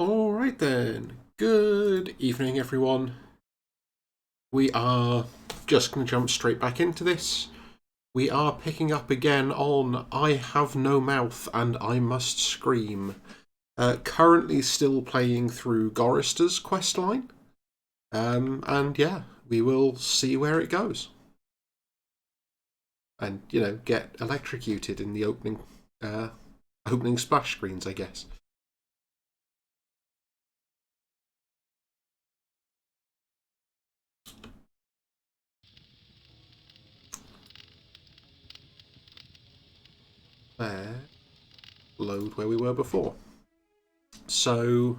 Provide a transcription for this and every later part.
Alright then, good evening everyone. We are just going to jump straight back into this. We are picking up again on I Have No Mouth and I Must Scream. Currently still playing through Gorrister's questline. And yeah, we will see where it goes. And, get electrocuted in the opening splash screens, I guess. There. Load where we were before. So,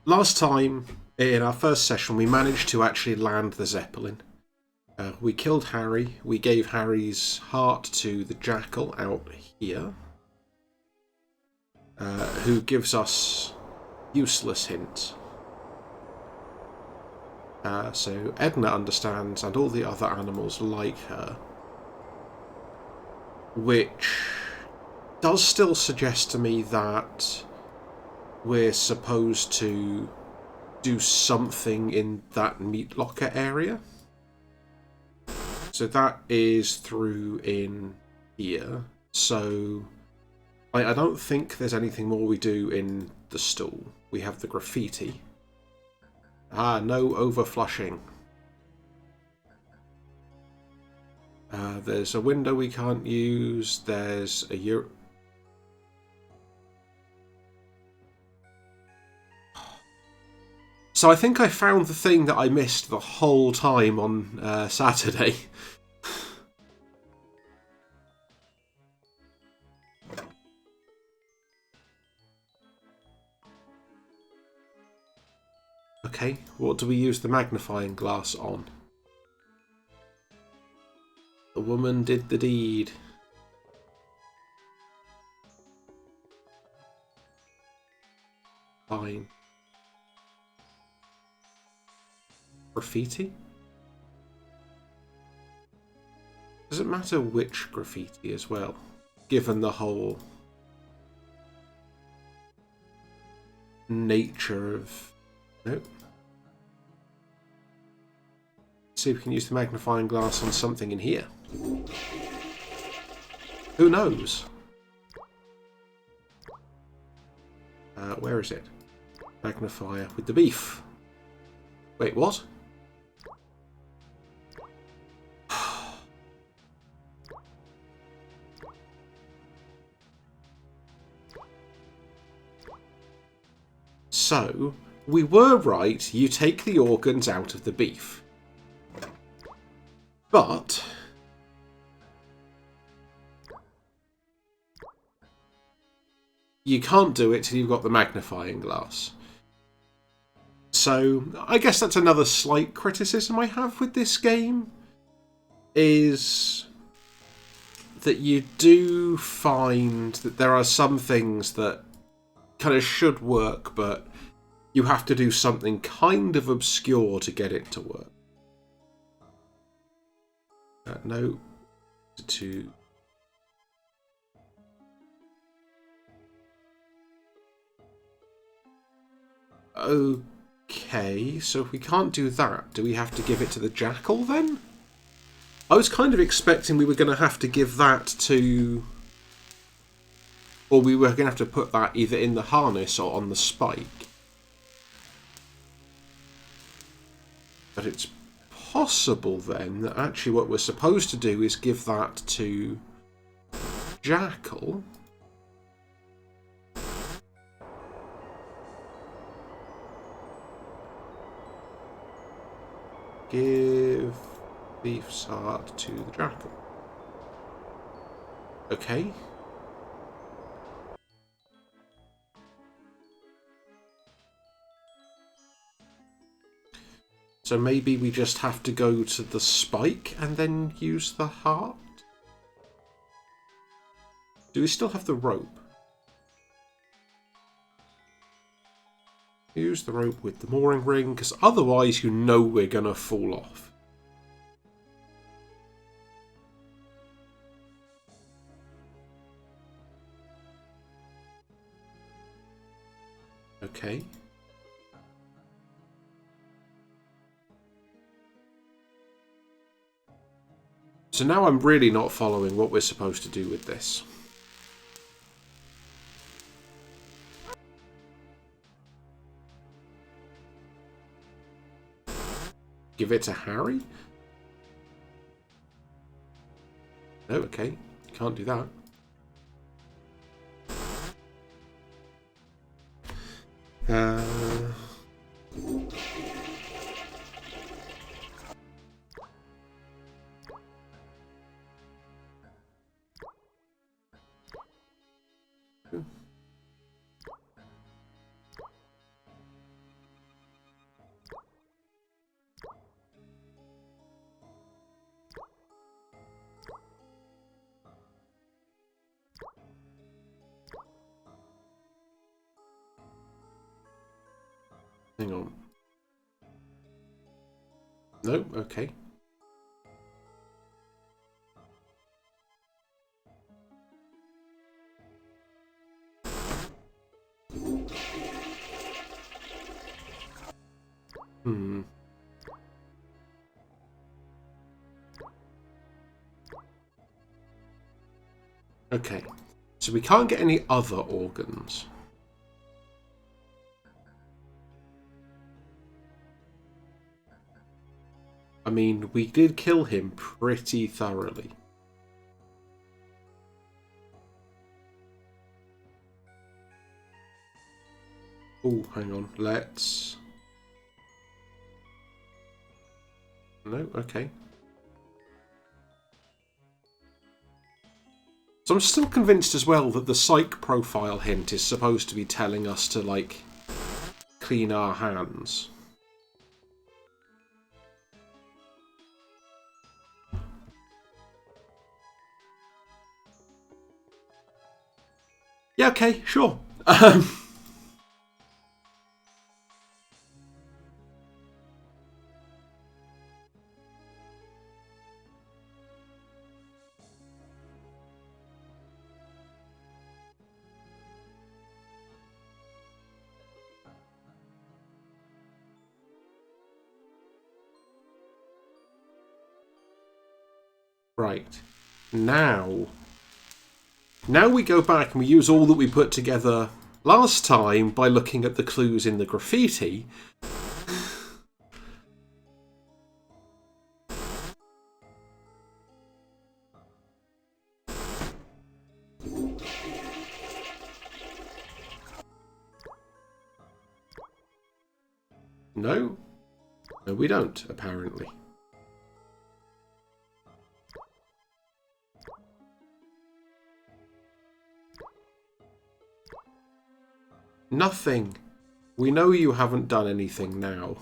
last time in our first session, we managed to actually land the Zeppelin. We killed Harry. We gave Harry's heart to the Jackal out here, who gives us useless hints. So Edna understands, and all the other animals like her, which does still suggest to me that we're supposed to do something in that meat locker area. So that is through in here. So I don't think there's anything more we do in the stool. We have the graffiti. No overflushing. There's a window we can't use. There's a So I think I found the thing that I missed the whole time on Saturday. Okay, what do we use the magnifying glass on? The woman did the deed. Fine. Graffiti? Does it matter which graffiti as well? Given the whole nature of... Nope. See if we can use the magnifying glass on something in here. Who knows? Where is it? Magnifier with the beef. Wait, what? So, we were right, you take the organs out of the beef. But you can't do it till you've got the magnifying glass. So, I guess that's another slight criticism I have with this game, is that you do find that there are some things that kind of should work, but you have to do something kind of obscure to get it to work. No. To... Okay, so if we can't do that, do we have to give it to the Jackal then? I was kind of expecting we were going to have to give that to... Or we were going to have to put that either in the harness or on the spike. But it's possible then that actually what we're supposed to do is give that to Jackal. Give Beef's heart to the Jackal. Okay. So maybe we just have to go to the spike and then use the heart? Do we still have the rope? Use the rope with the mooring ring, because otherwise you know we're going to fall off. okay. So now I'm really not following what we're supposed to do with this. Give it to Harry? No, okay. Can't do that. Hang on. No, okay. Hmm. Okay. So we can't get any other organs. I mean, we did kill him pretty thoroughly. Oh, hang on. Let's... No, okay. So I'm still convinced as well that the psych profile hint is supposed to be telling us to, like, clean our hands. Yeah, okay, sure. Right. Now we go back and we use all that we put together last time by looking at the clues in the graffiti. No? No, we don't, apparently. Nothing. We know you haven't done anything now.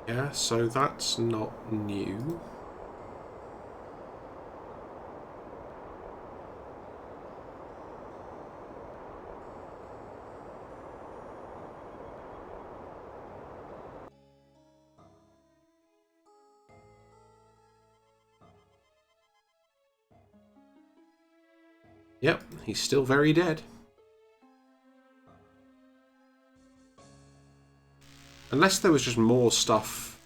Yeah, so that's not new. Yep, he's still very dead. Unless there was just more stuff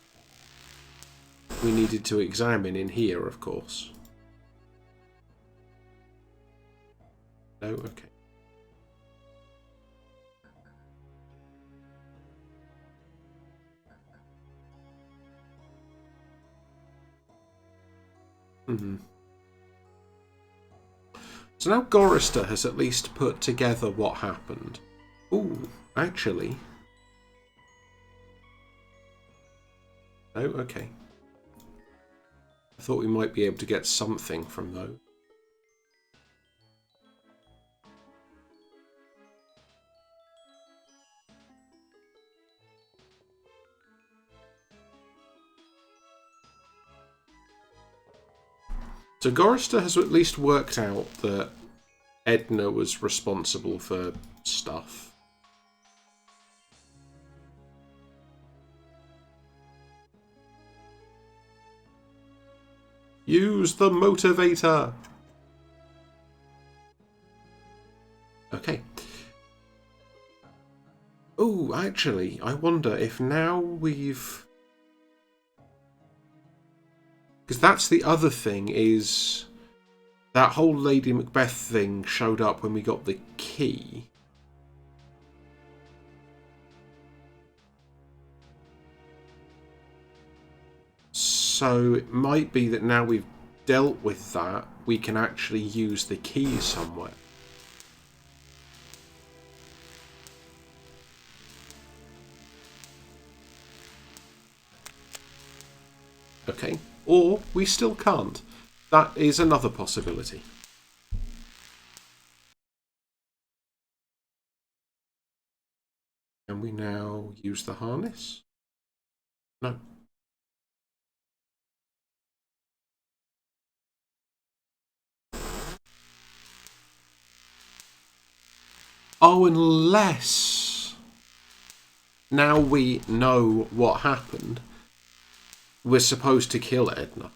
we needed to examine in here, of course. No? Okay. Mm-hmm. So now Gorrister has at least put together what happened. Ooh, actually... No? Okay. I thought we might be able to get something from those. So Gorrister has at least worked out that Edna was responsible for stuff. Use the motivator! Okay. Oh, actually, I wonder if now we've... Because that's the other thing, is that whole Lady Macbeth thing showed up when we got the key. So it might be that now we've dealt with that, we can actually use the key somewhere. Okay. Or we still can't. That is another possibility. Can we now use the harness? No. Oh, unless now we know what happened, we're supposed to kill Edna.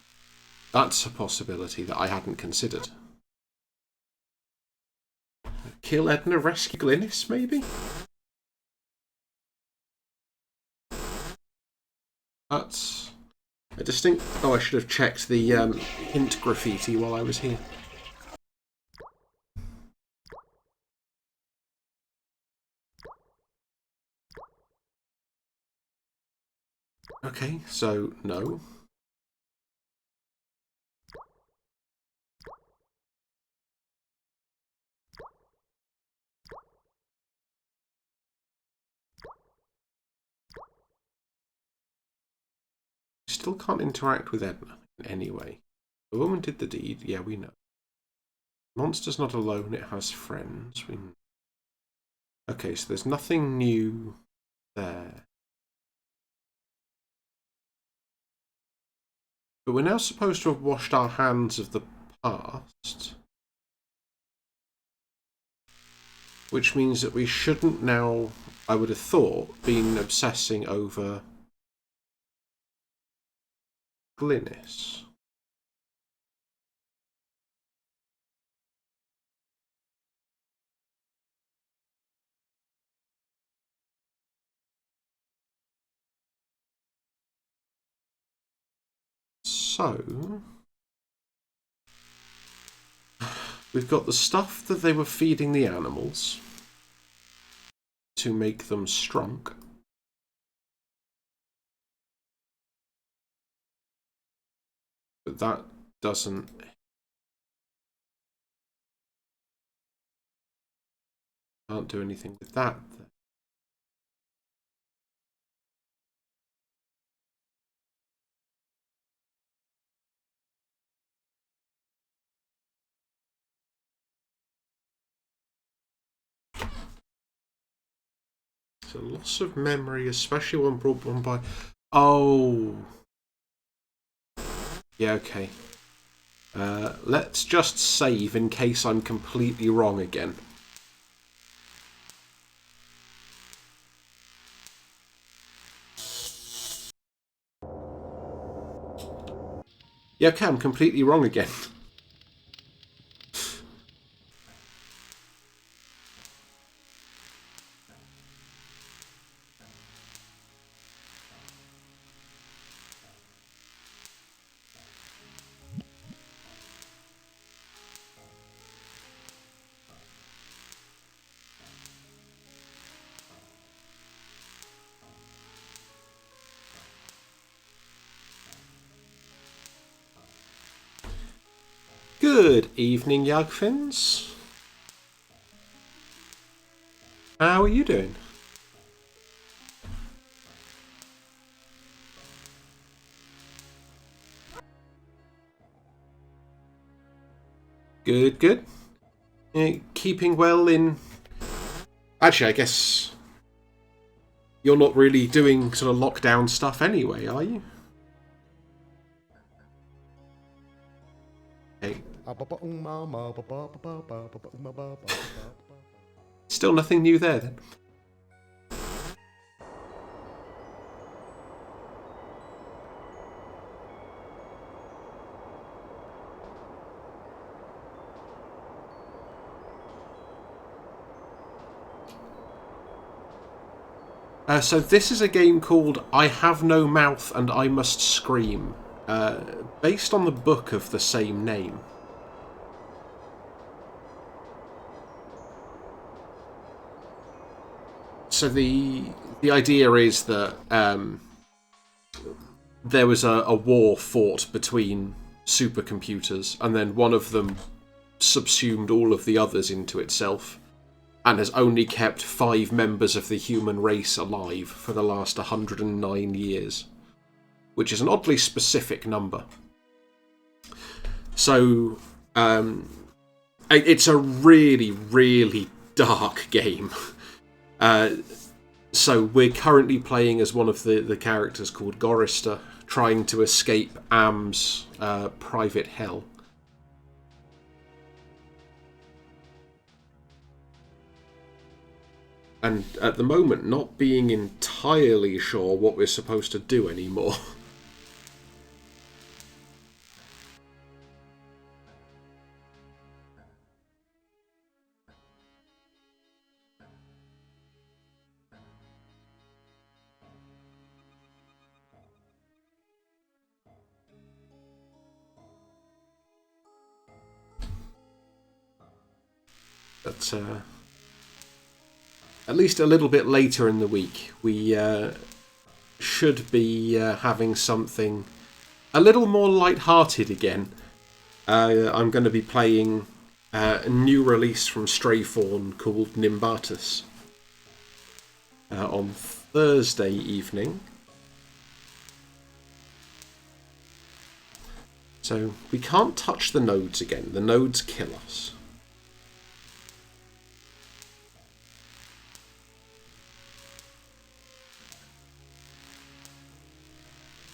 That's a possibility that I hadn't considered. Kill Edna, rescue Glynis, maybe? That's a distinct... Oh, I should have checked the hint graffiti while I was here. Okay, so no. Still can't interact with Edna in any way. The woman did the deed, yeah, we know. Monster's not alone, it has friends. We know. Okay, so there's nothing new there. But we're now supposed to have washed our hands of the past. Which means that we shouldn't now, I would have thought, been obsessing over Glynis. So, we've got the stuff that they were feeding the animals to make them strong. But that doesn't... Can't do anything with that. So loss of memory, especially when brought on by... Oh! Yeah, okay. Let's just save in case I'm completely wrong again. Yeah, okay, I'm completely wrong again. Good evening, Yugfins. How are you doing? Good, good. Keeping well in... Actually, I guess you're not really doing sort of lockdown stuff anyway, are you? Still nothing new there then. So this is a game called I Have No Mouth and I Must Scream, based on the book of the same name. So the idea is that there was a war fought between supercomputers, and then one of them subsumed all of the others into itself, and has only kept 5 members of the human race alive for the last 109 years, which is an oddly specific number. So it's a really, really dark game. So we're currently playing as one of the characters called Gorrister, trying to escape Am's private hell. And at the moment, not being entirely sure what we're supposed to do anymore. But at least a little bit later in the week, we should be having something a little more light-hearted again. I'm going to be playing a new release from Strayfawn called Nimbatus on Thursday evening. So we can't touch the nodes again. The nodes kill us.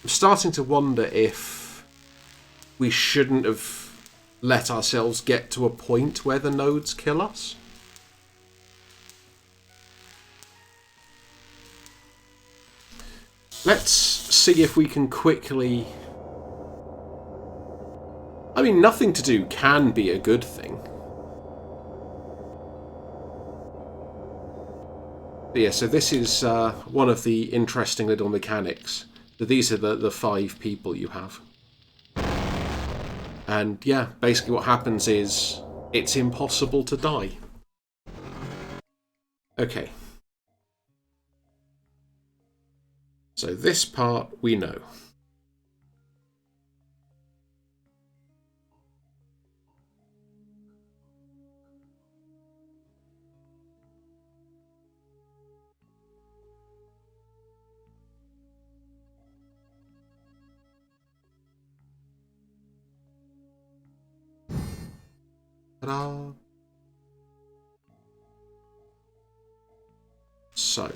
I'm starting to wonder if we shouldn't have let ourselves get to a point where the nodes kill us. Let's see if we can quickly... I mean, nothing to do can be a good thing. But yeah, so this is one of the interesting little mechanics. These are the 5 people you have. And yeah, basically what happens is it's impossible to die. Okay. So this part we know. Ta-da! So.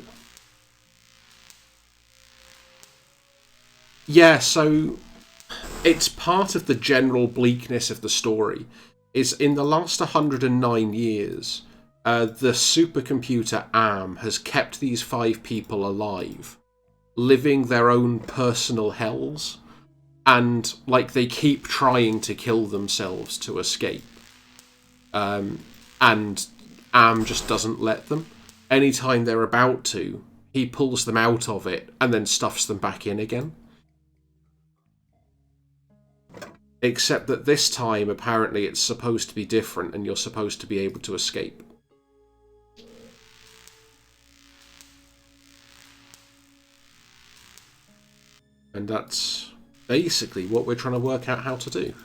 Yeah, so it's part of the general bleakness of the story. Is in the last 109 years, the supercomputer Am has kept these 5 people alive, living their own personal hells, and like they keep trying to kill themselves to escape. And Am just doesn't let them. Anytime they're about to, he pulls them out of it and then stuffs them back in again. Except that this time, apparently, it's supposed to be different and you're supposed to be able to escape. And that's basically what we're trying to work out how to do.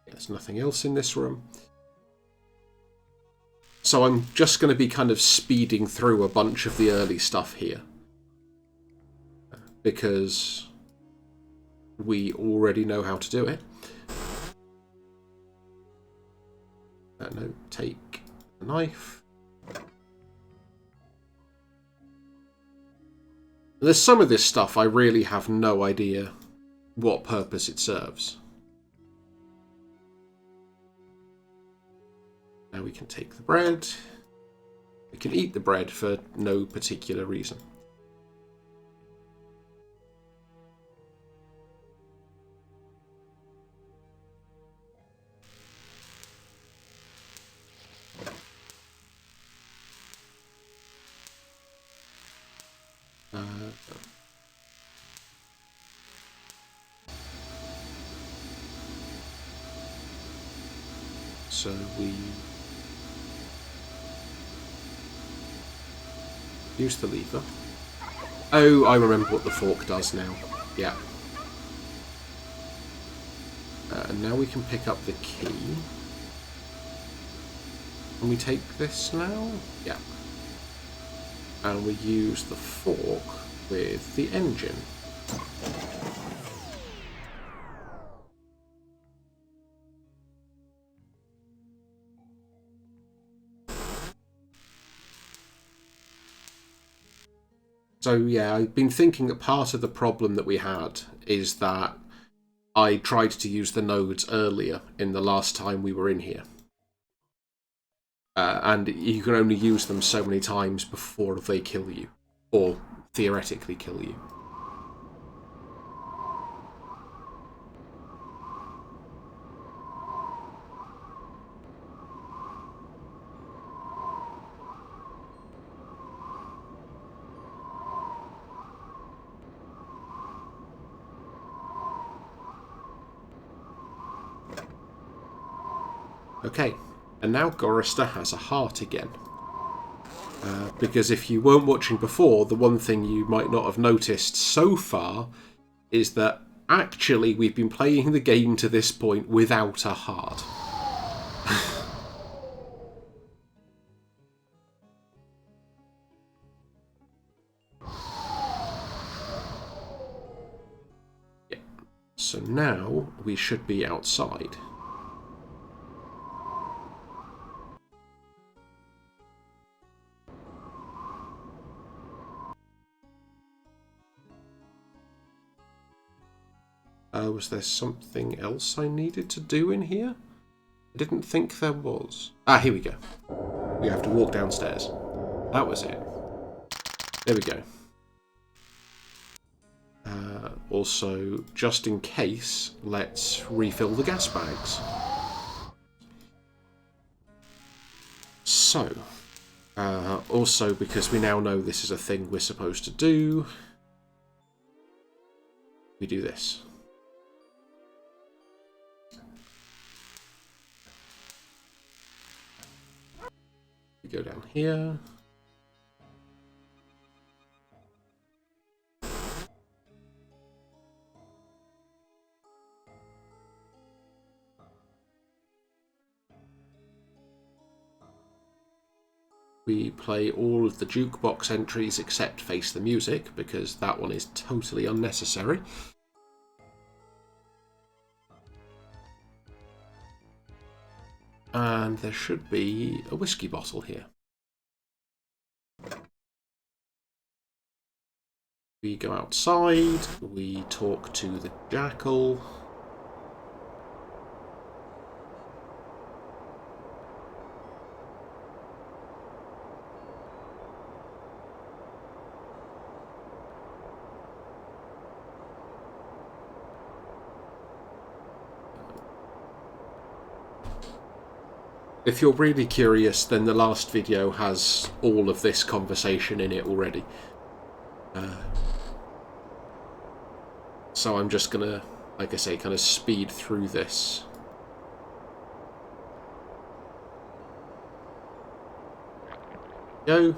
There's nothing else in this room. So I'm just going to be kind of speeding through a bunch of the early stuff here. Because we already know how to do it. No, take the knife. There's some of this stuff I really have no idea what purpose it serves. Now we can take the bread. We can eat the bread for no particular reason. So we use the lever. Oh, I remember what the fork does now. Yeah. And now we can pick up the key. Can we take this now? Yeah. And we use the fork with the engine. So yeah, I've been thinking that part of the problem that we had is that I tried to use the nodes earlier in the last time we were in here. And you can only use them so many times before they kill you. Or theoretically kill you. Okay, and now Gorrister has a heart again. Because if you weren't watching before, the one thing you might not have noticed so far is that actually we've been playing the game to this point without a heart. Yeah. So now we should be outside. Was there something else I needed to do in here? I didn't think there was. Ah, here we go. We have to walk downstairs. That was it. There we go. Also, just in case, let's refill the gas bags. So, also because we now know this is a thing we're supposed to do, we do this. We go down here. We play all of the jukebox entries except Face the Music, because that one is totally unnecessary. And there should be a whiskey bottle here. We go outside, we talk to the jackal. If you're really curious, then the last video has all of this conversation in it already. So I'm just gonna, like I say, kind of speed through this. Go.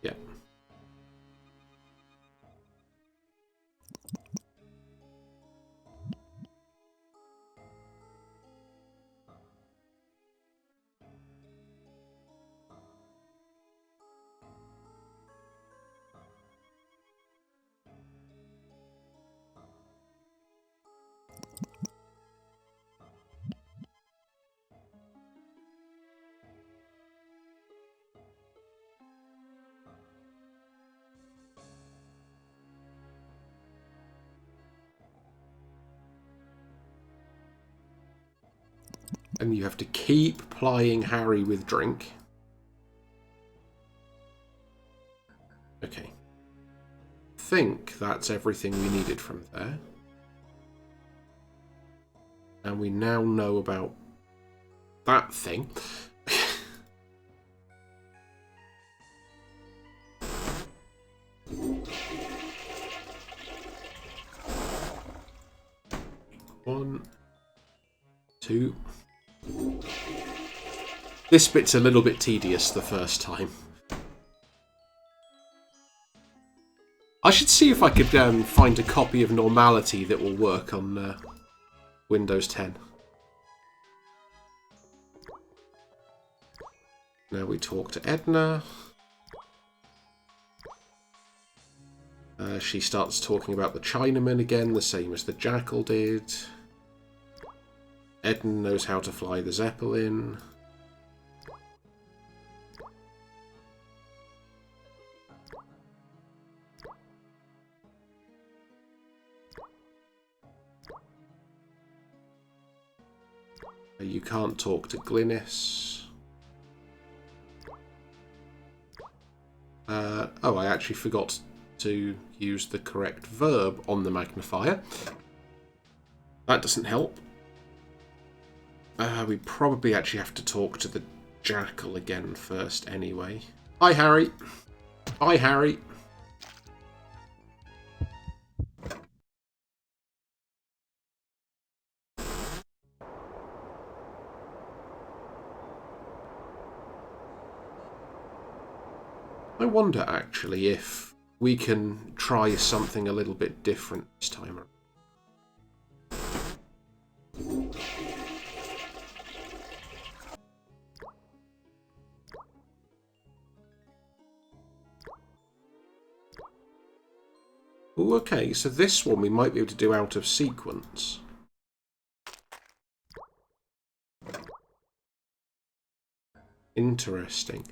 Yeah. And you have to keep plying Harry with drink. Okay. I think that's everything we needed from there. And we now know about that thing. One, two. This bit's a little bit tedious the first time. I should see if I could find a copy of Normality that will work on Windows 10. Now we talk to Edna. She starts talking about the Chinaman again, the same as the Jackal did. Edna knows how to fly the Zeppelin. You can't talk to Glynis. Oh, I actually forgot to use the correct verb on the magnifier. That doesn't help. We probably actually have to talk to the Jackal again first anyway. Hi, Harry. Hi, Harry. I wonder, actually, if we can try something a little bit different this time around. Ooh, okay, so this one we might be able to do out of sequence. Interesting.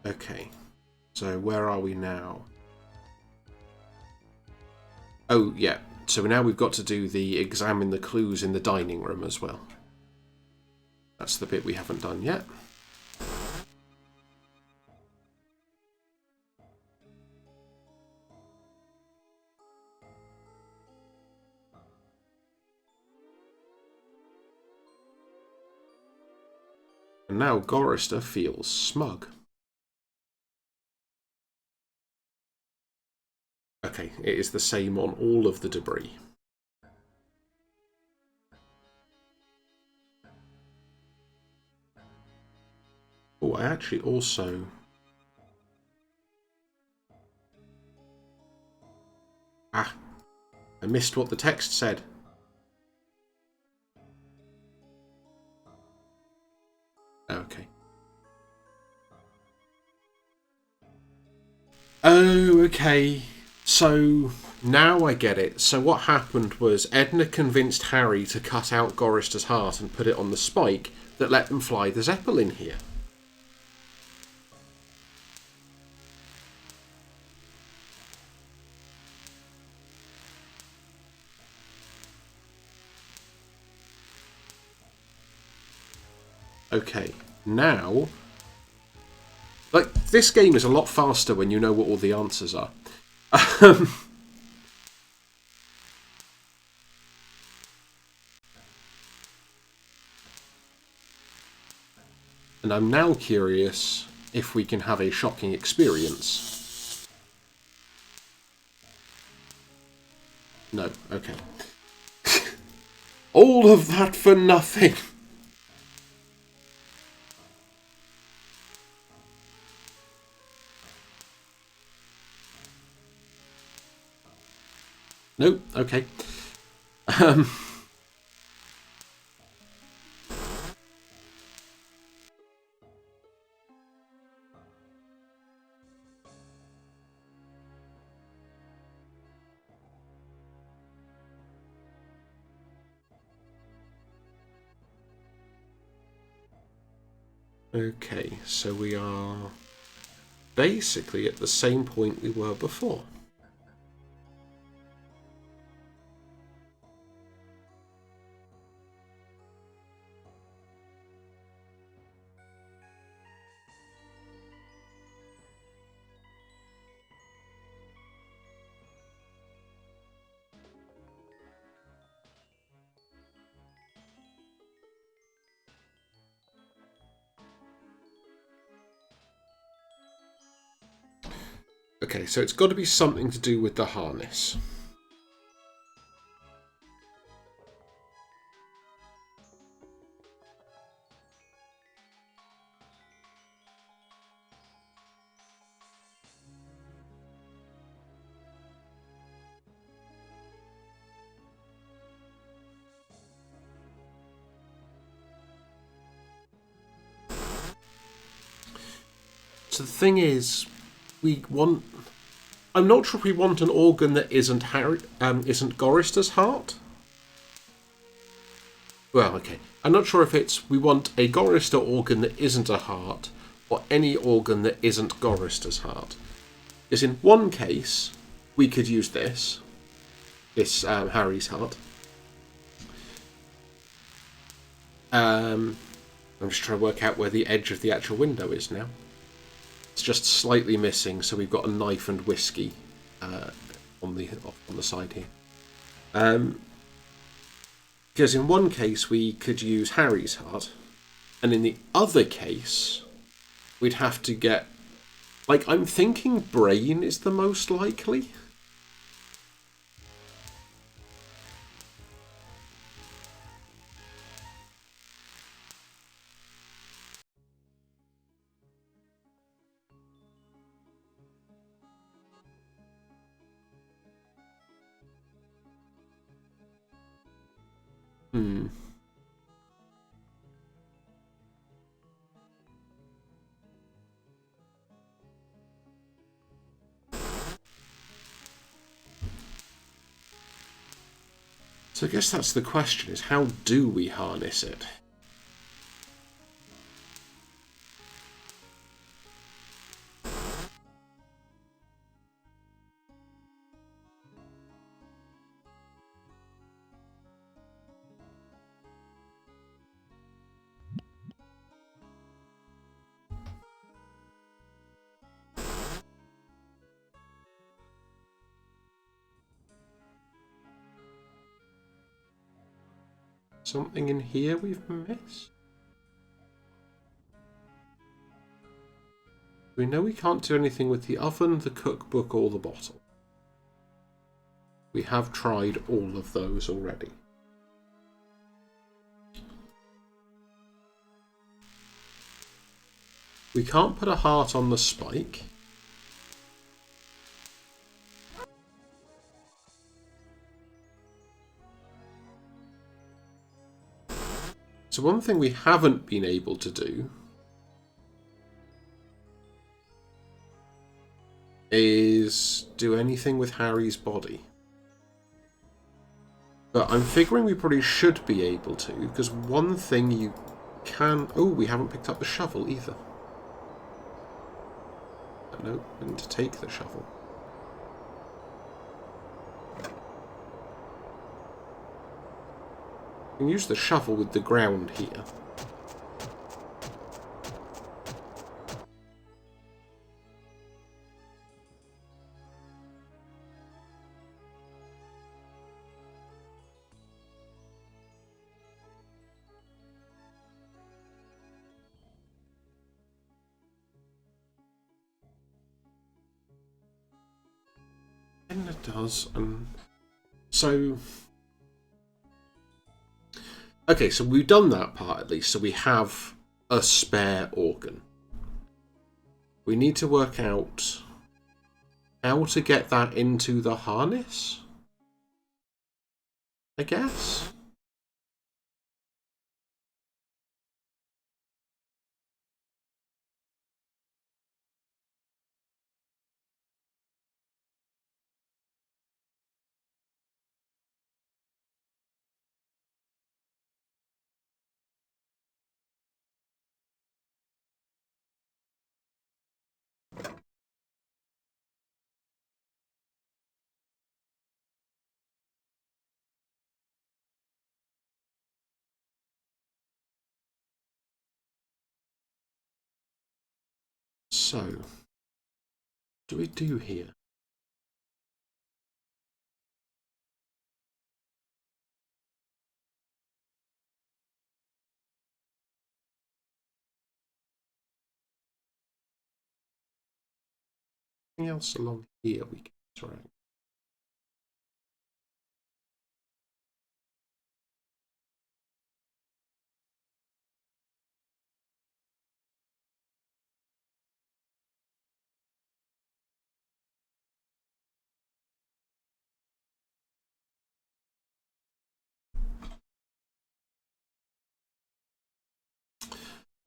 Okay, so where are we now? Oh, yeah. So now we've got to do the examine the clues in the dining room as well. That's the bit we haven't done yet. And now Gorrister feels smug. Okay, it is the same on all of the debris. Oh, I actually also... Ah, I missed what the text said. Okay. Oh, okay. So, now I get it. So what happened was Edna convinced Harry to cut out Gorrister's heart and put it on the spike that let them fly the Zeppelin here. Okay, now... Like, this game is a lot faster when you know what all the answers are. And I'm now curious if we can have a shocking experience. No, okay. All of that for nothing! Nope, okay. Okay, so we are basically at the same point we were before. Okay, so it's got to be something to do with the harness. So the thing is, we want... I'm not sure if we want an organ that isn't Gorrister's heart. Well, okay. I'm not sure if it's we want a Gorrister organ that isn't a heart, or any organ that isn't Gorrister's heart. Because in one case, we could use this Harry's heart. I'm just trying to work out where the edge of the actual window is now. It's just slightly missing, so we've got a knife and whiskey on the side here. Because in one case we could use Harry's heart, and in the other case we'd have to get... Like, I'm thinking brain is the most likely. So I guess that's the question, is how do we harness it? Something in here we've missed? We know we can't do anything with the oven, the cookbook, or the bottle. We have tried all of those already. We can't put a heart on the spike. So one thing we haven't been able to do is do anything with Harry's body. But I'm figuring we probably should be able to, because one thing you can... Oh, we haven't picked up the shovel either. No, I need to take the shovel. You can use the shovel with the ground here. And it does. So... Okay, so we've done that part at least, so we have a spare organ. We need to work out how to get that into the harness, I guess? So, what do we do here? Anything else along here we can interact?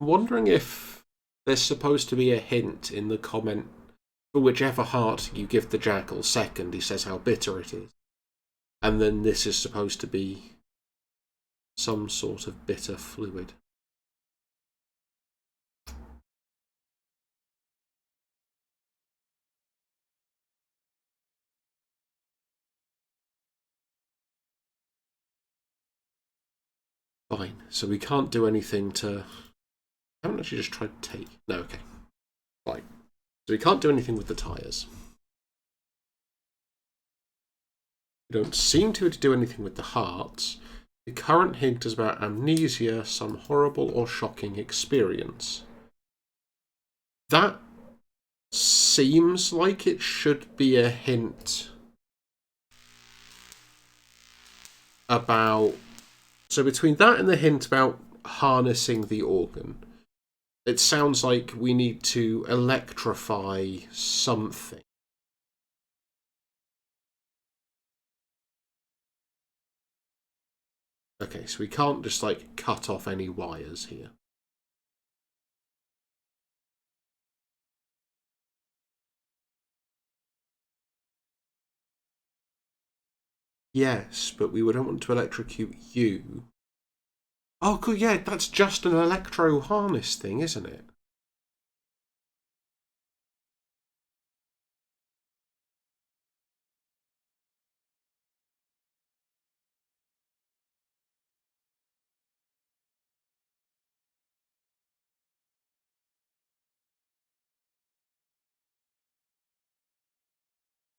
I'm wondering if there's supposed to be a hint in the comment for whichever heart you give the jackal second. He says how bitter it is, and then this is supposed to be some sort of bitter fluid. Fine. So we can't do anything to... I haven't actually just tried to take... No, okay. Fine. So we can't do anything with the tyres. We don't seem to do anything with the hearts. The current hint is about amnesia, some horrible or shocking experience. That seems like it should be a hint about... So between that and the hint about harnessing the organ, it sounds like we need to electrify something. Okay, so we can't just, like, cut off any wires here. Yes, but we wouldn't want to electrocute you. Oh, good, yeah, that's just an electro harness thing, isn't it?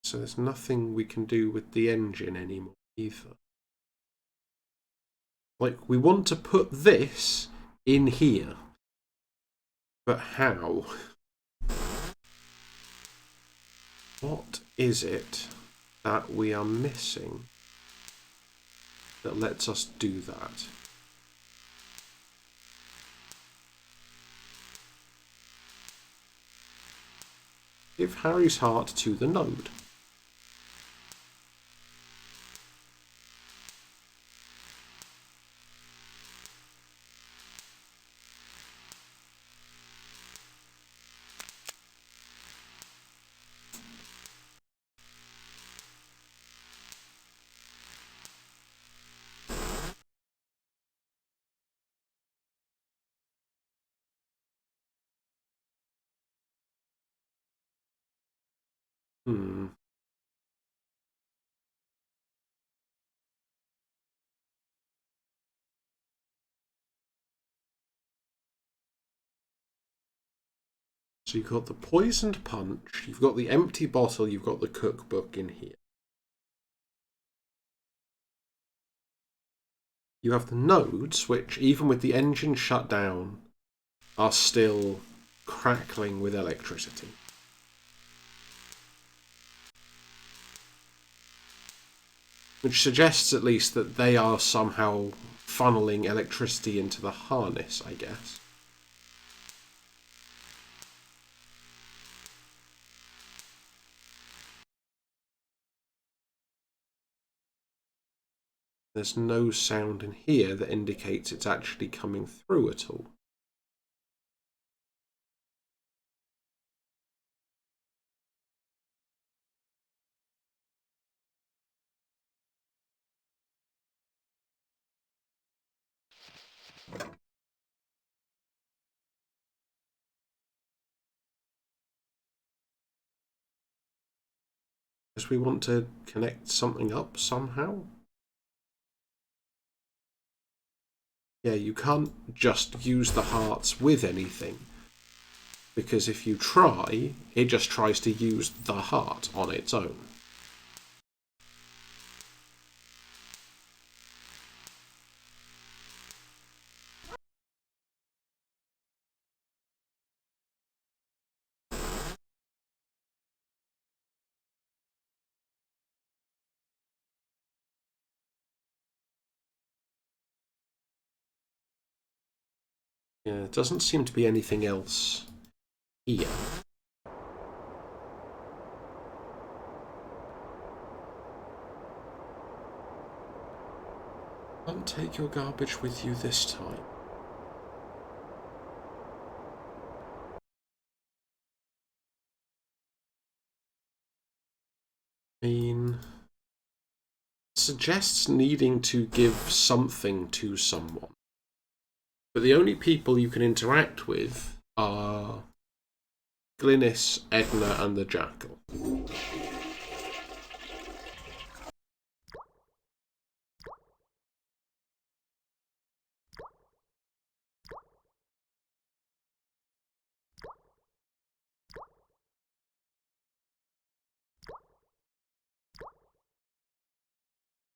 So there's nothing we can do with the engine anymore either. Like, we want to put this in here. But how? What is it that we are missing that lets us do that? Give Harry's heart to the node. So you've got the poisoned punch, you've got the empty bottle, you've got the cookbook in here. You have the nodes, which, even with the engine shut down, are still crackling with electricity. Which suggests at least that they are somehow funneling electricity into the harness, I guess. There's no sound in here that indicates it's actually coming through at all. Because we want to connect something up somehow? Yeah, you can't just use the hearts with anything. Because if you try, it just tries to use the heart on its own. Yeah, there doesn't seem to be anything else here. Don't take your garbage with you this time. I mean, suggests needing to give something to someone. But the only people you can interact with are Glynis, Edna, and the Jackal.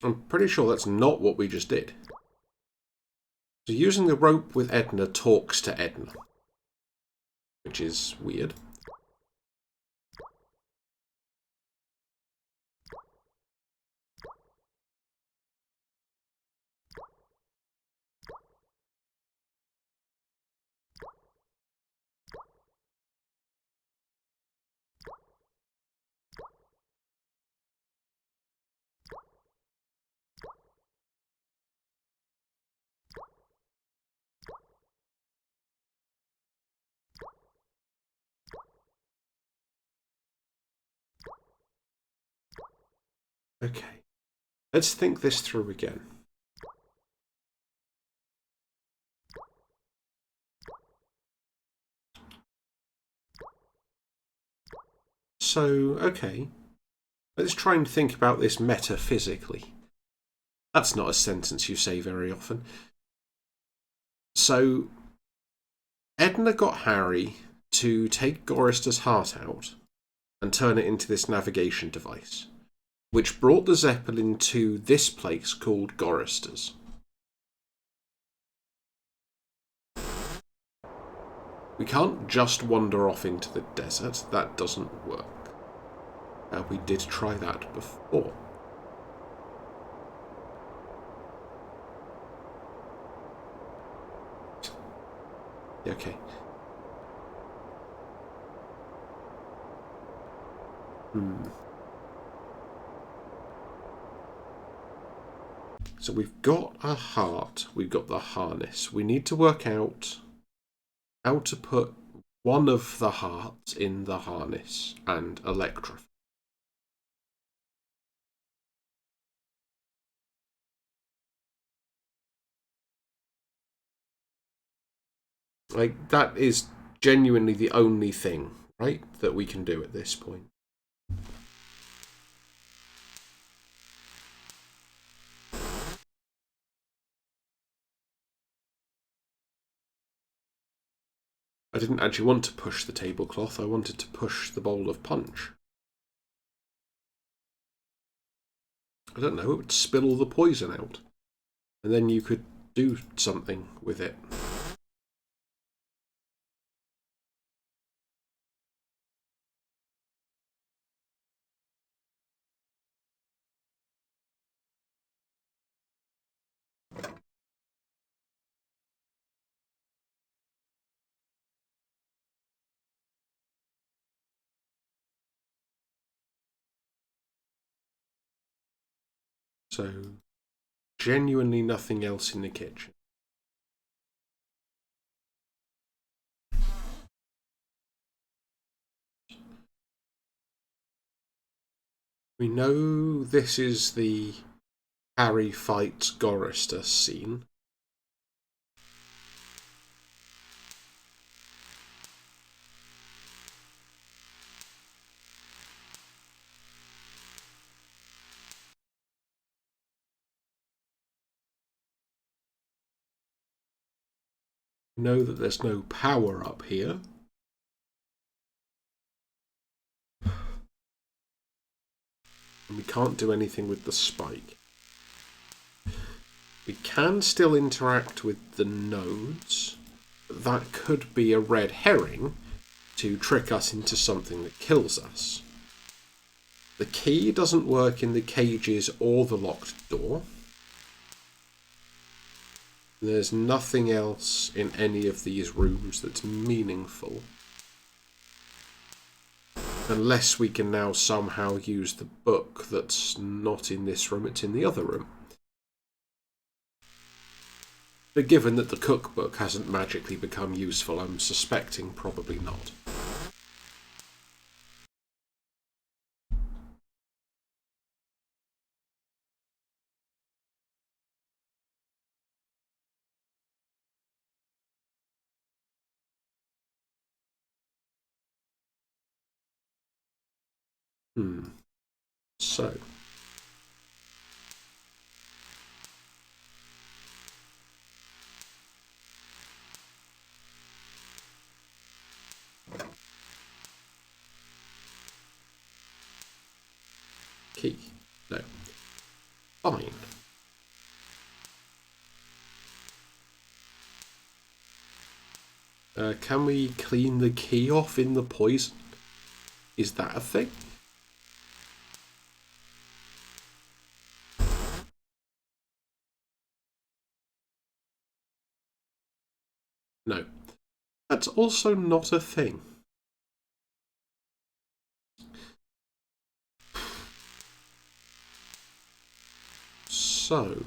I'm pretty sure that's not what we just did. So using the rope with Edna talks to Edna, which is weird. Okay, let's think this through again. So, okay, let's try and think about this metaphysically. That's not a sentence you say very often. So, Edna got Harry to take Gorrister's heart out and turn it into this navigation device, which brought the Zeppelin to this place called Gorrister's. We can't just wander off into the desert. That doesn't work. We did try that before. Okay. So we've got a heart, we've got the harness. We need to work out how to put one of the hearts in the harness and electrify. Like, that is genuinely the only thing, right, that we can do at this point. I didn't actually want to push the tablecloth, I wanted to push the bowl of punch. I don't know, it would spill all the poison out. And then you could do something with it. So, genuinely nothing else in the kitchen. We know this is the Harry fights Gorrister scene. We know that there's no power up here. And we can't do anything with the spike. We can still interact with the nodes. But that could be a red herring to trick us into something that kills us. The key doesn't work in the cages or the locked door. There's nothing else in any of these rooms that's meaningful. Unless we can now somehow use the book that's not in this room, it's in the other room. But given that the cookbook hasn't magically become useful, I'm suspecting probably not. So. Key. No. Fine. Can we clean the key off in the poison? Is that a thing? No. That's also not a thing. So.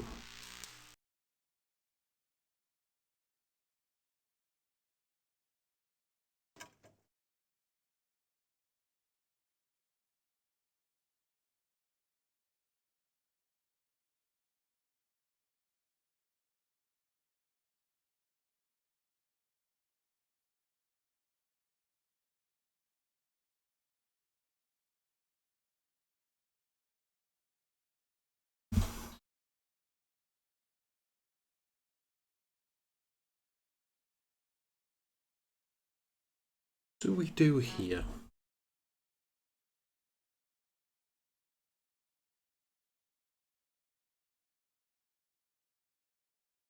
What do we do here?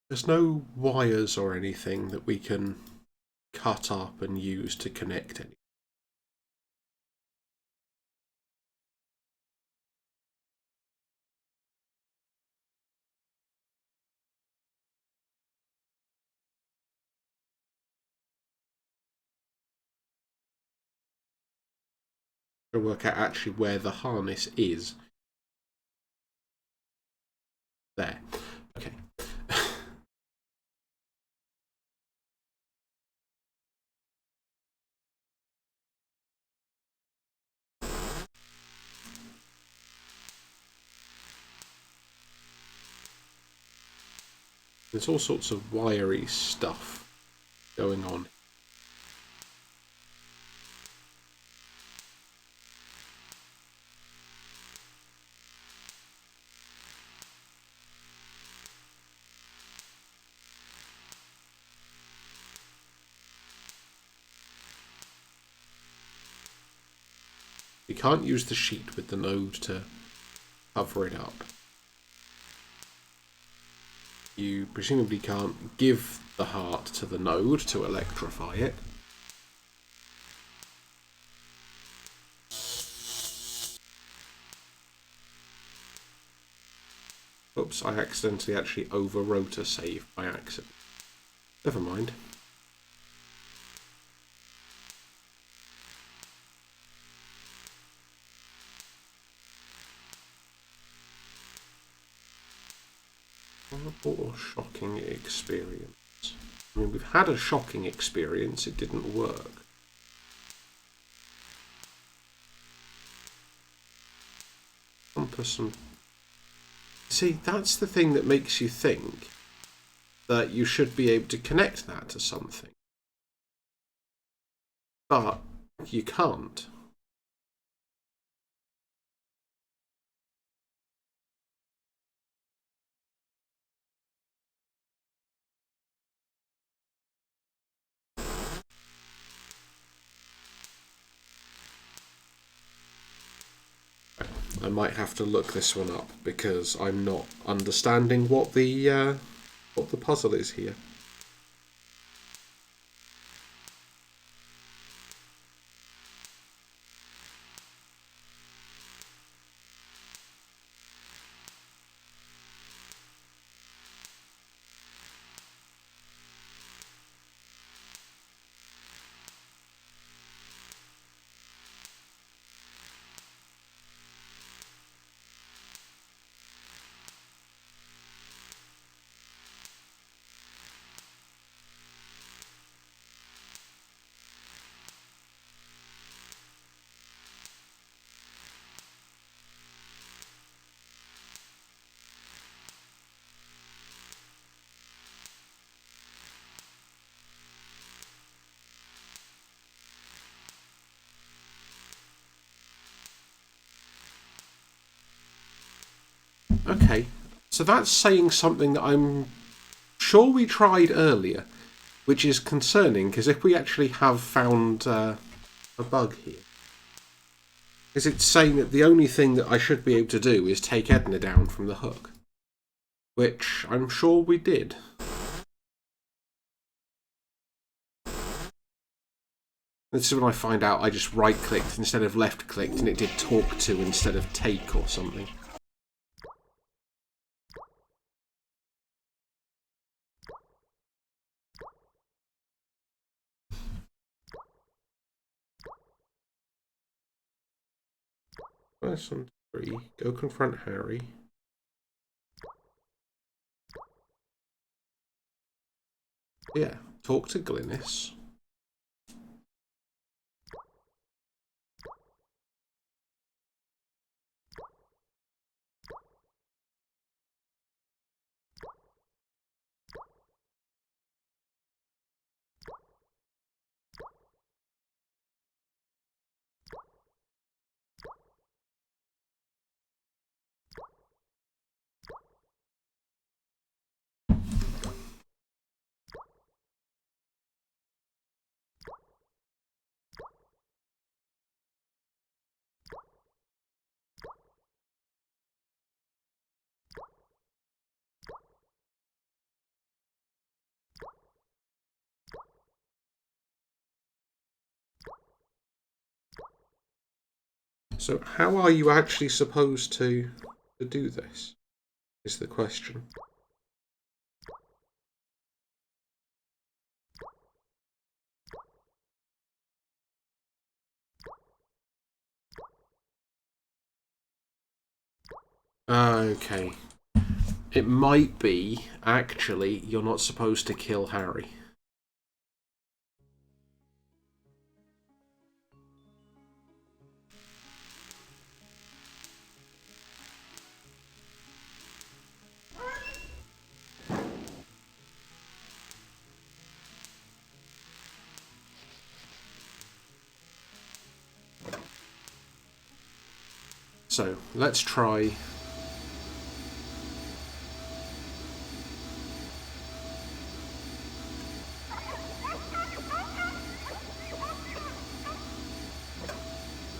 There's no wires or anything that we can cut up and use to connect any. To work out actually where the harness is. There. Okay. There's all sorts of wiry stuff going on. We can't use the sheet with the node to cover it up. You presumably can't give the heart to the node to electrify it. Oops, I accidentally actually overwrote a save by accident. Never mind. Horrible or shocking experience? I mean, we've had a shocking experience, it didn't work. Compass and... See, that's the thing that makes you think that you should be able to connect that to something. But you can't. I might have to look this one up because I'm not understanding what the puzzle is here. Okay, so that's saying something that I'm sure we tried earlier, which is concerning, because if we actually have found a bug here, is it saying that the only thing that I should be able to do is take Edna down from the hook, which I'm sure we did. This is when I find out I just right-clicked instead of left-clicked, and it did talk to instead of take or something. Lesson 3. Go confront Harry. Yeah, talk to Glynis. So how are you actually supposed to do this, is the question. Okay. It might be, actually, you're not supposed to kill Harry. So, let's try...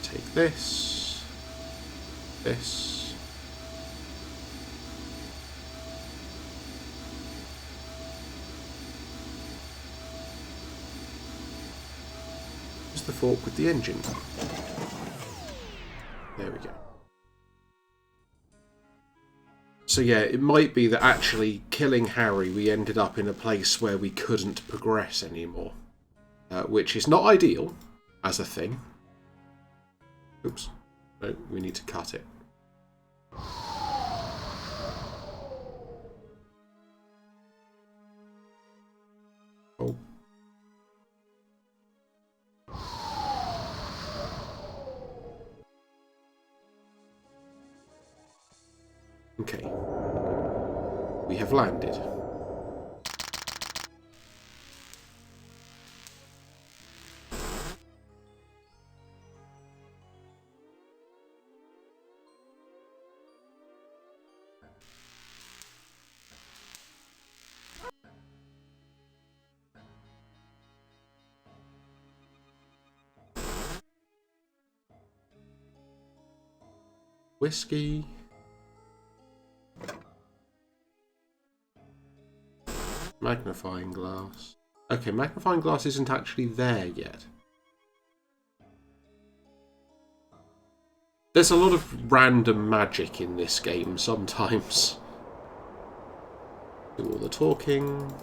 take this... this... Where's the fork with the engine? There we go. So yeah, it might be that actually killing Harry, we ended up in a place where we couldn't progress anymore. Which is not ideal, as a thing. Oops. No, we need to cut it. Oh. Okay. We have landed. whiskey. Magnifying glass. Okay, magnifying glass isn't actually there yet. There's a lot of random magic in this game sometimes. Do all the talking.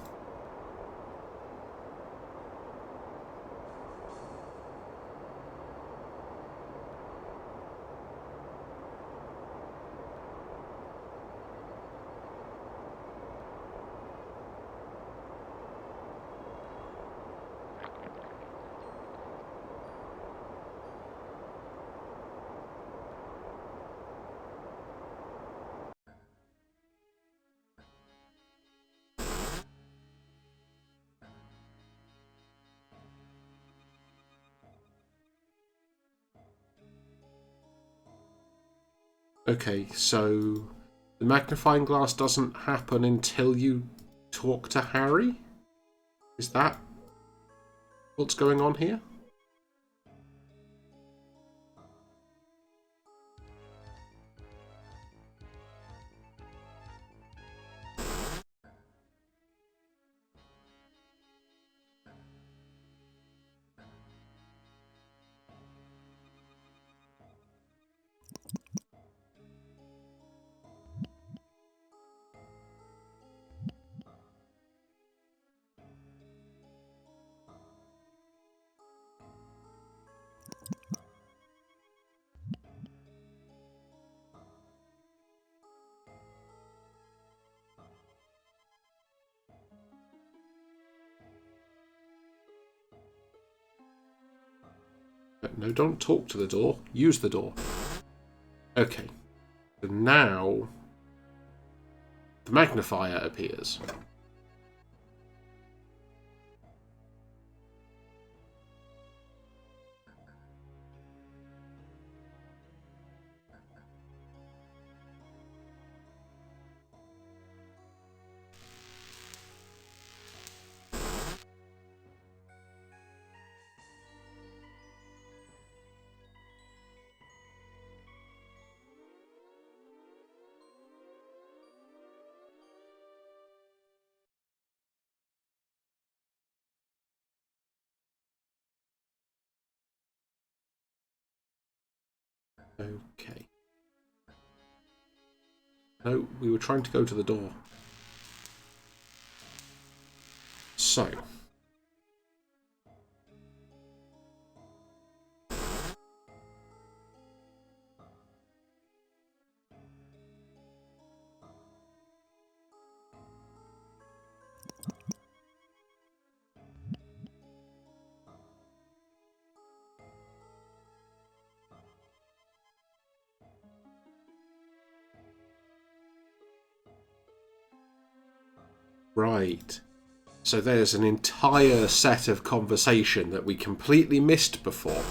Okay, so the magnifying glass doesn't happen until you talk to Harry? Is that what's going on here? No, don't talk to the door. Use the door. Okay. So now the magnifier appears. Okay. No, we were trying to go to the door. So. Right. So there's an entire set of conversation that we completely missed before.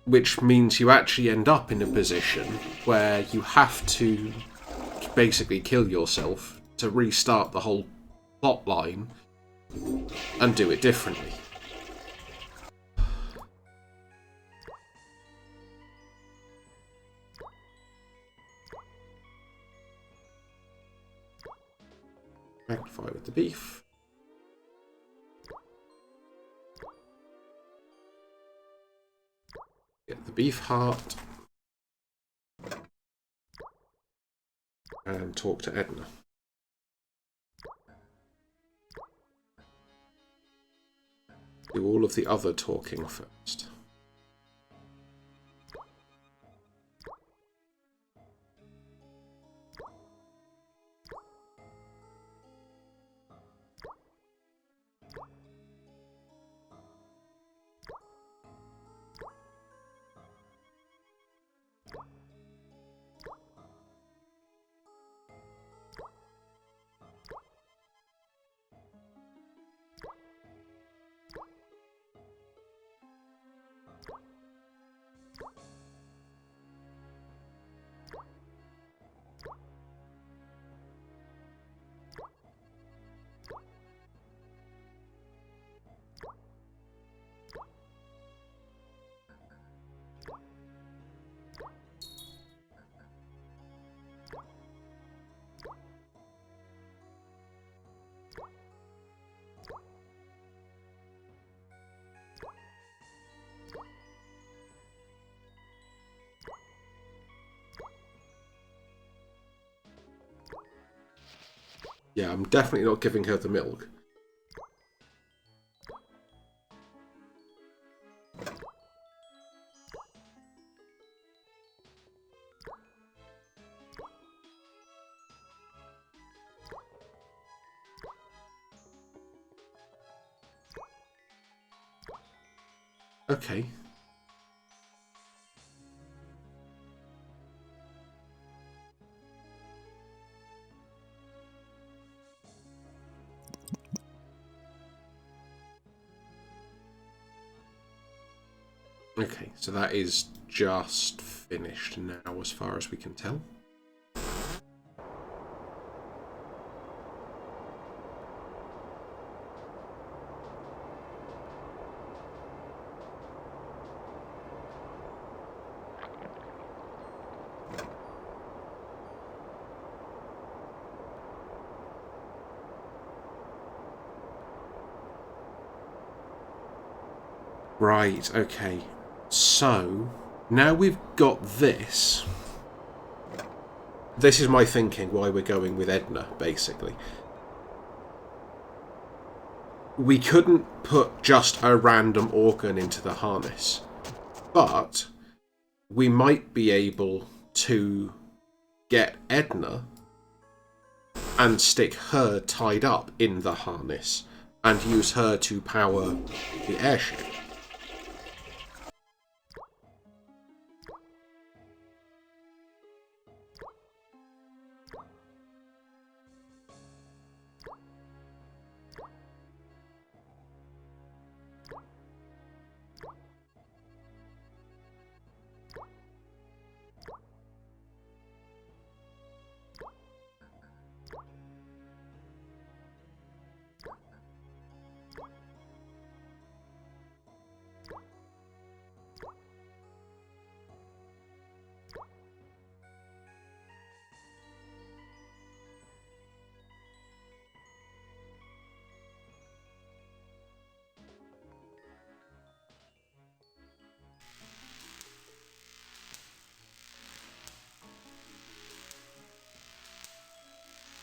Which means you actually end up in a position where you have to basically kill yourself to restart the whole plot line and do it differently. Magnify with the beef. Get the beef heart. And talk to Edna. Do all of the other talking first. Yeah, I'm definitely not giving her the milk. Okay. Okay, so that is just finished now as far as we can tell. Right, okay. So, now we've got this. This is my thinking why we're going with Edna, basically. We couldn't put just a random organ into the harness, but we might be able to get Edna and stick her tied up in the harness and use her to power the airship.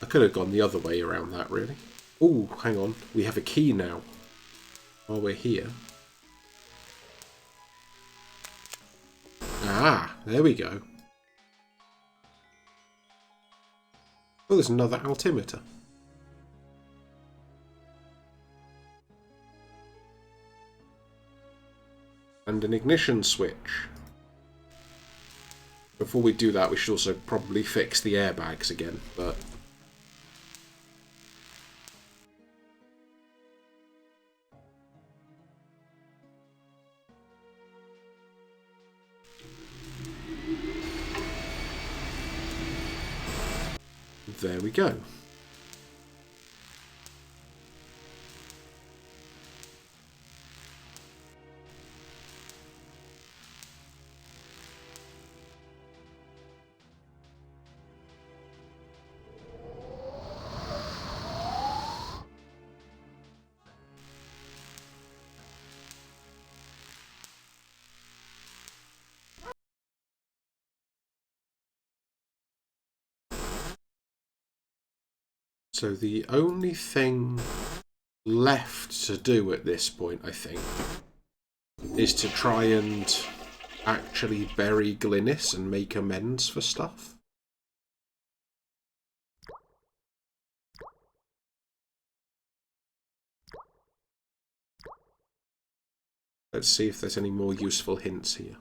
I could have gone the other way around that, really. Oh, hang on. We have a key now. While we're here. Ah, there we go. Oh, there's another altimeter. And an ignition switch. Before we do that, we should also probably fix the airbags again, but... there we go. So the only thing left to do at this point, I think, is to try and actually bury Glynis and make amends for stuff. Let's see if there's any more useful hints here.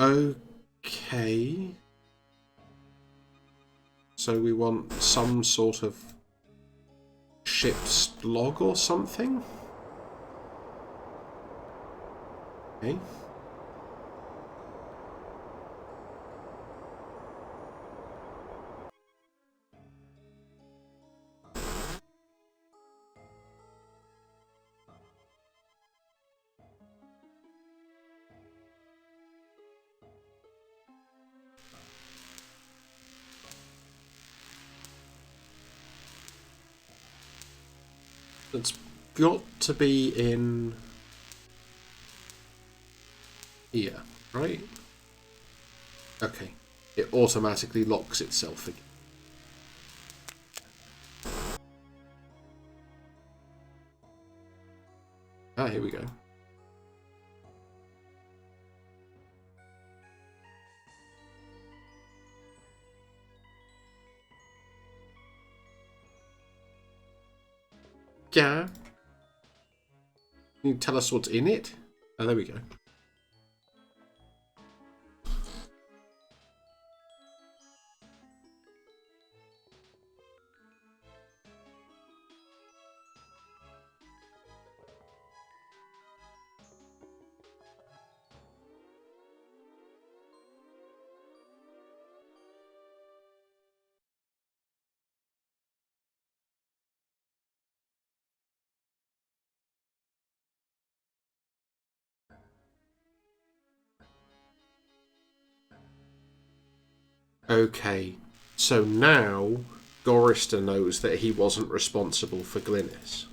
Okay. So we want some sort of ship's log or something? Okay. It's got to be in here, right? Okay. It automatically locks itself again. Ah, here we go. Yeah. Can you tell us what's in it? Oh, there we go. Okay, so now Gorrister knows that he wasn't responsible for Glynis.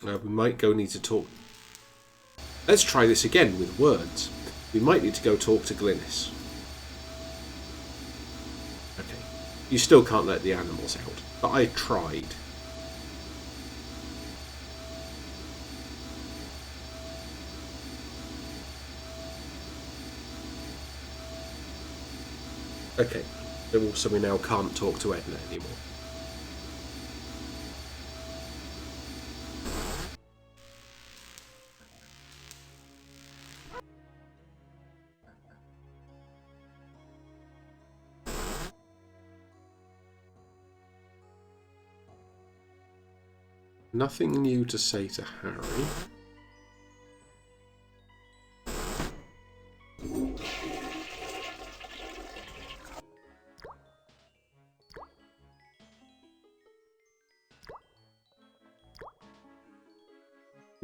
We might go need to talk. Let's try this again with words. We might need to go talk to Glynis. Okay, you still can't let the animals out, but I tried. Okay, so also we now can't talk to Edna anymore. Nothing new to say to Harry.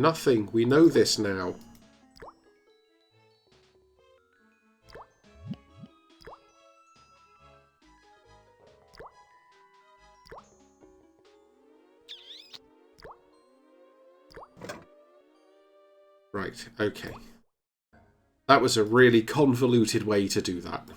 Nothing. We know this now. Right, okay. That was a really convoluted way to do that.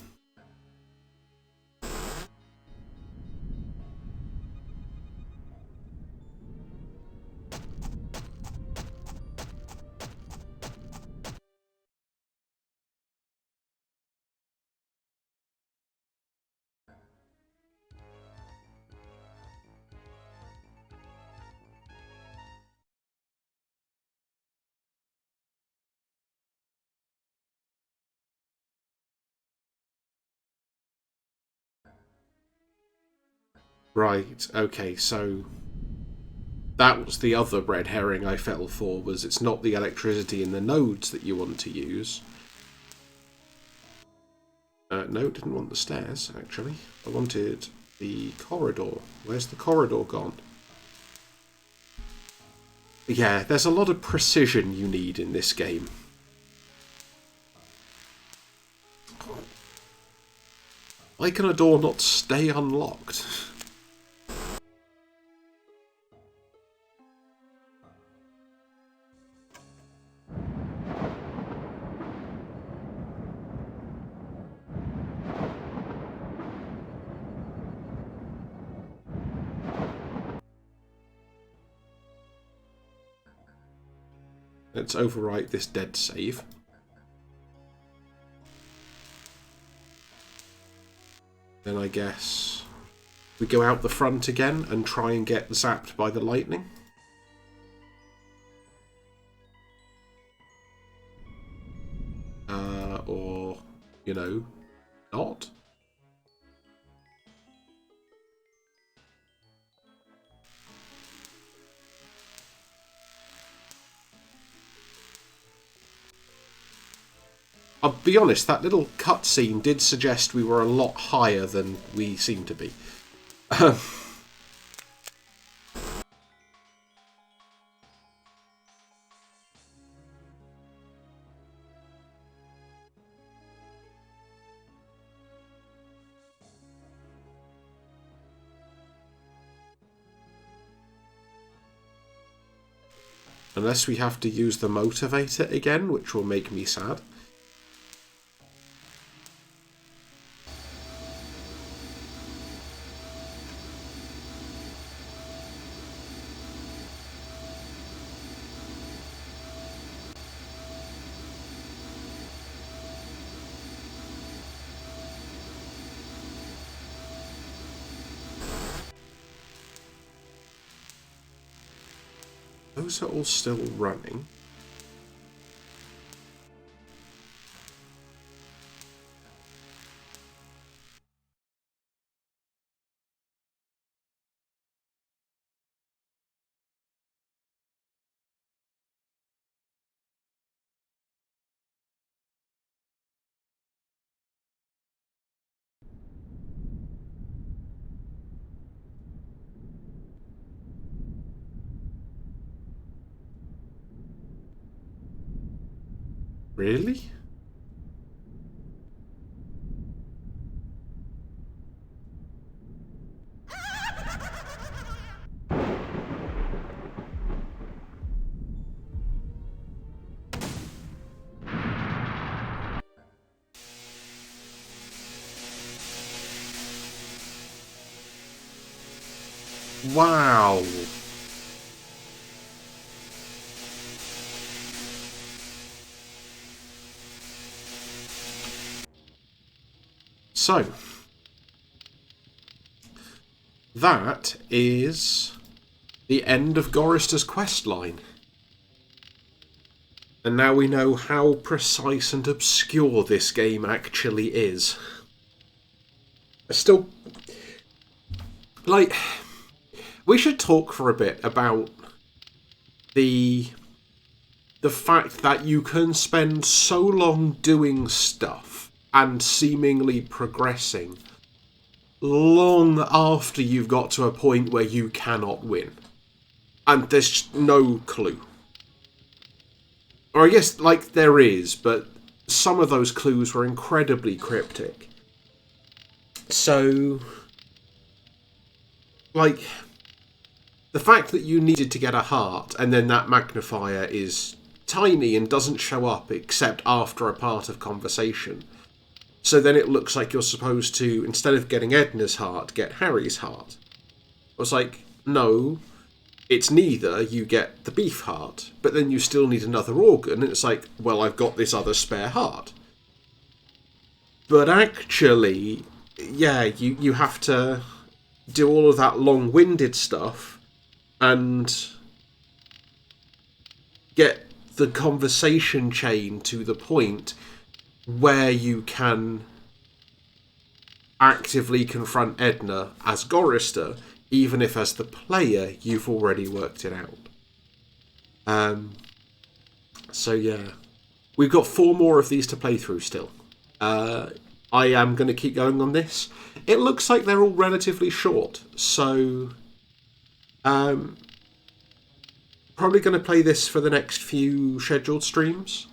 Right, okay, so that was the other red herring I fell for, was it's not the electricity in the nodes that you want to use. No, didn't want the stairs, actually. I wanted the corridor. Where's the corridor gone? Yeah, there's a lot of precision you need in this game. Why can a door not stay unlocked? Let's overwrite this dead save. Then I guess we go out the front again and try and get zapped by the lightning. Or, you know, not. I'll be honest, that little cutscene did suggest we were a lot higher than we seem to be. Unless we have to use the motivator again, which will make me sad. Those are all still running. Really? Wow. So, that is the end of Gorrister's quest line. And now we know how precise and obscure this game actually is. Still, like, we should talk for a bit about the fact that you can spend so long doing stuff and seemingly progressing long after you've got to a point where you cannot win. And there's no clue. Or I guess, like, there is, but some of those clues were incredibly cryptic. So, like, the fact that you needed to get a heart and then that magnifier is tiny and doesn't show up except after a part of conversation. So then it looks like you're supposed to, instead of getting Edna's heart, get Harry's heart. I was like, no, it's neither. You get the beef heart, but then you still need another organ. And it's like, well, I've got this other spare heart. But actually, yeah, you have to do all of that long-winded stuff and get the conversation chain to the point where you can actively confront Edna as Gorrister, even if as the player you've already worked it out. So yeah, we've got 4 more of these to play through still. I am going to keep going on this. It looks like they're all relatively short, so probably going to play this for the next few scheduled streams.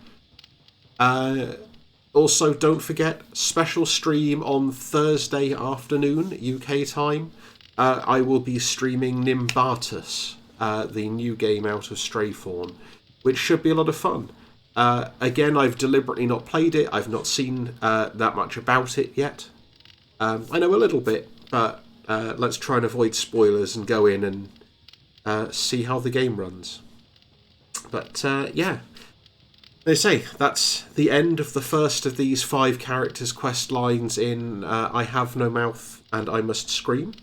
Also, don't forget, special stream on Thursday afternoon, UK time. I will be streaming Nimbatus, the new game out of Straythorn, which should be a lot of fun. Again, I've deliberately not played it. I've not seen that much about it yet. I know a little bit, but let's try and avoid spoilers and go in and see how the game runs. But yeah. They say that's the end of the first of these 5 characters quest lines in I Have No Mouth and I Must Scream.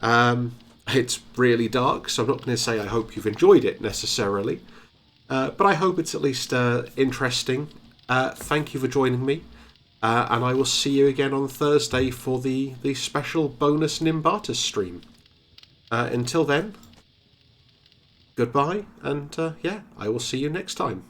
It's really dark, so I'm not going to say I hope you've enjoyed it necessarily, but I hope it's at least interesting. Thank you for joining me, and I will see you again on Thursday for the special bonus Nimbatus stream. Until then, goodbye, and yeah, I will see you next time.